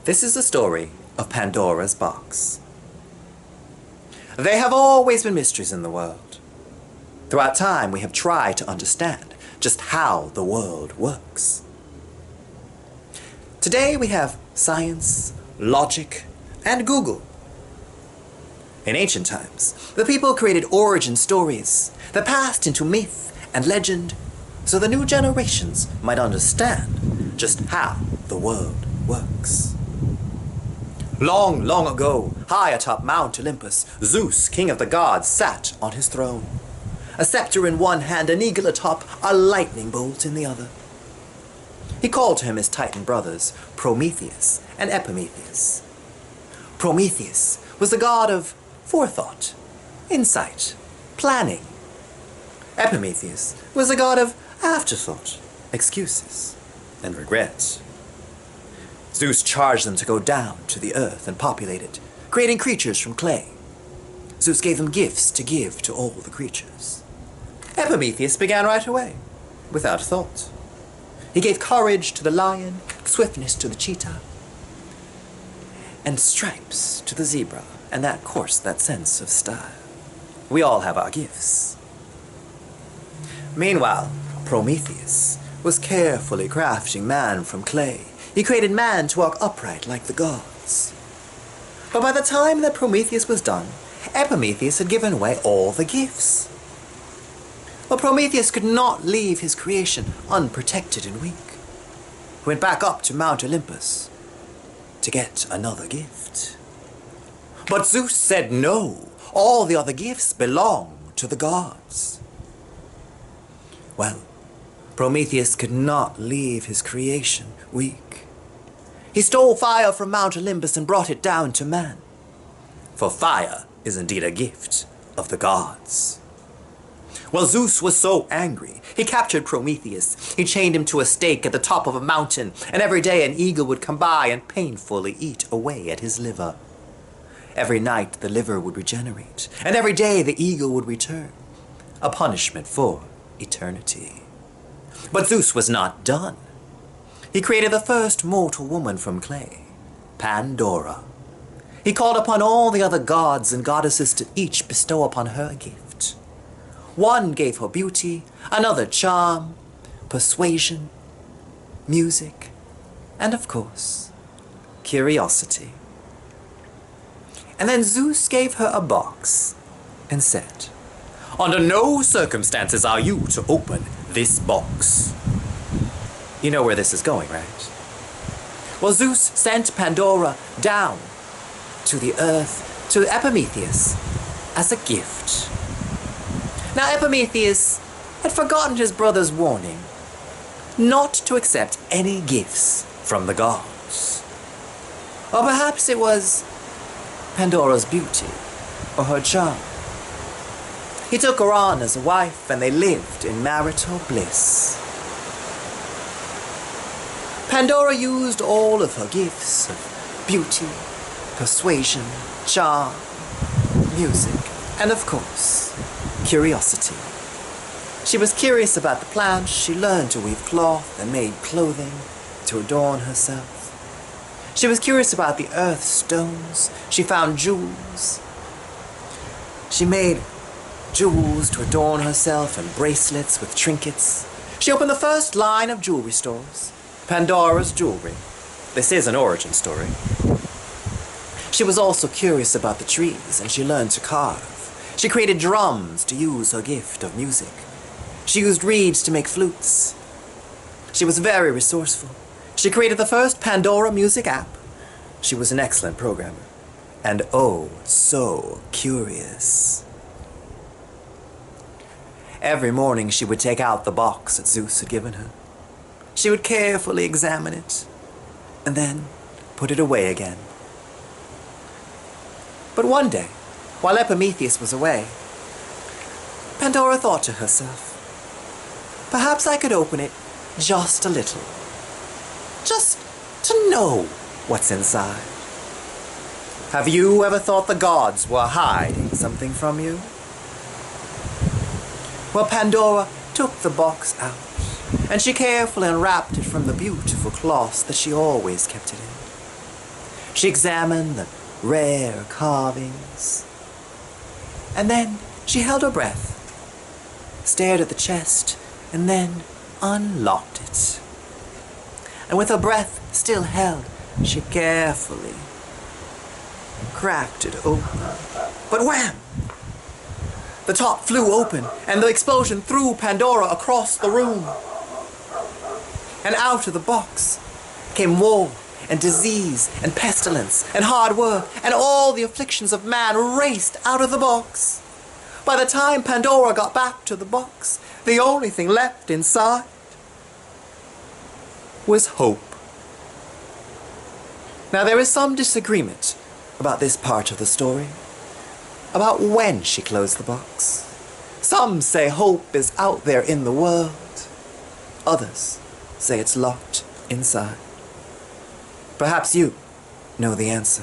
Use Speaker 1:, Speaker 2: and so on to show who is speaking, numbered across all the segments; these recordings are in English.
Speaker 1: This is the story of Pandora's box. There have always been mysteries in the world. Throughout time, we have tried to understand just how the world works. Today we have science, logic, and Google. In ancient times, the people created origin stories that passed into myth and legend so the new generations might understand just how the world works. Long, long ago, high atop Mount Olympus, Zeus, king of the gods, sat on his throne. A scepter in one hand, an eagle atop, a lightning bolt in the other. He called to him his Titan brothers, Prometheus and Epimetheus. Prometheus was the god of forethought, insight, planning. Epimetheus was the god of afterthought, excuses, and regret. Zeus charged them to go down to the earth and populate it, creating creatures from clay. Zeus gave them gifts to give to all the creatures. Epimetheus began right away, without thought. He gave courage to the lion, swiftness to the cheetah, and stripes to the zebra, and that sense of style. We all have our gifts. Meanwhile, Prometheus was carefully crafting man from clay. He created man to walk upright like the gods. But by the time that Prometheus was done, Epimetheus had given away all the gifts. But Prometheus could not leave his creation unprotected and weak. He went back up to Mount Olympus to get another gift. But Zeus said no. All the other gifts belong to the gods. Well, Prometheus could not leave his creation weak. He stole fire from Mount Olympus and brought it down to man. For fire is indeed a gift of the gods. Well, Zeus was so angry, he captured Prometheus. He chained him to a stake at the top of a mountain, and every day an eagle would come by and painfully eat away at his liver. Every night the liver would regenerate, and every day the eagle would return, a punishment for eternity. But Zeus was not done. He created the first mortal woman from clay, Pandora. He called upon all the other gods and goddesses to each bestow upon her a gift. One gave her beauty, another charm, persuasion, music, and of course, curiosity. And then Zeus gave her a box and said, "Under no circumstances are you to open this box." You know where this is going, right? Well, Zeus sent Pandora down to the earth to Epimetheus as a gift. Now, Epimetheus had forgotten his brother's warning not to accept any gifts from the gods. Or perhaps it was Pandora's beauty or her charm. He took her on as a wife, and they lived in marital bliss. Pandora used all of her gifts of beauty, persuasion, charm, music, and of course, curiosity. She was curious about the plants. She learned to weave cloth and made clothing to adorn herself. She was curious about the earth stones. She found jewels. She made jewels to adorn herself and bracelets with trinkets. She opened the first line of jewelry stores, Pandora's Jewelry. This is an origin story. She was also curious about the trees, and she learned to carve. She created drums to use her gift of music. She used reeds to make flutes. She was very resourceful. She created the first Pandora music app. She was an excellent programmer, and oh, so curious. Every morning she would take out the box that Zeus had given her. She would carefully examine it, and then put it away again. But one day, while Epimetheus was away, Pandora thought to herself, perhaps I could open it just a little, just to know what's inside. Have you ever thought the gods were hiding something from you? Well, Pandora took the box out, and she carefully unwrapped it from the beautiful cloth that she always kept it in. She examined the rare carvings, and then she held her breath, stared at the chest, and then unlocked it. And with her breath still held, she carefully cracked it open. But wham! The top flew open, and the explosion threw Pandora across the room. And out of the box came war and disease and pestilence and hard work, and all the afflictions of man raced out of the box. By the time Pandora got back to the box, the only thing left inside was hope. Now there is some disagreement about this part of the story, about when she closed the box. Some say hope is out there in the world. Others say it's locked inside. Perhaps you know the answer.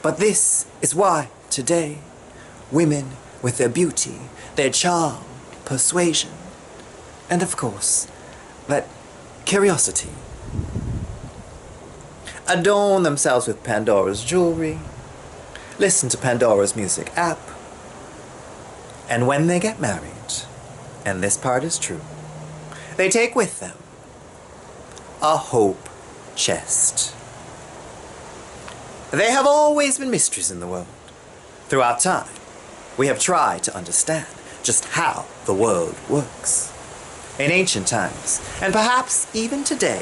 Speaker 1: But this is why today, women with their beauty, their charm, persuasion, and of course, that curiosity, adorn themselves with Pandora's jewelry, listen to Pandora's music app, and when they get married, and this part is true, they take with them a hope chest. There have always been mysteries in the world. Throughout time, we have tried to understand just how the world works. In ancient times, and perhaps even today,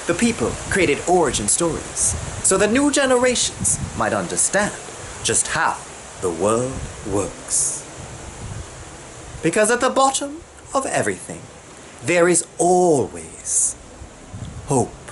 Speaker 1: the people created origin stories so that new generations might understand just how the world works. Because at the bottom of everything, there is always hope.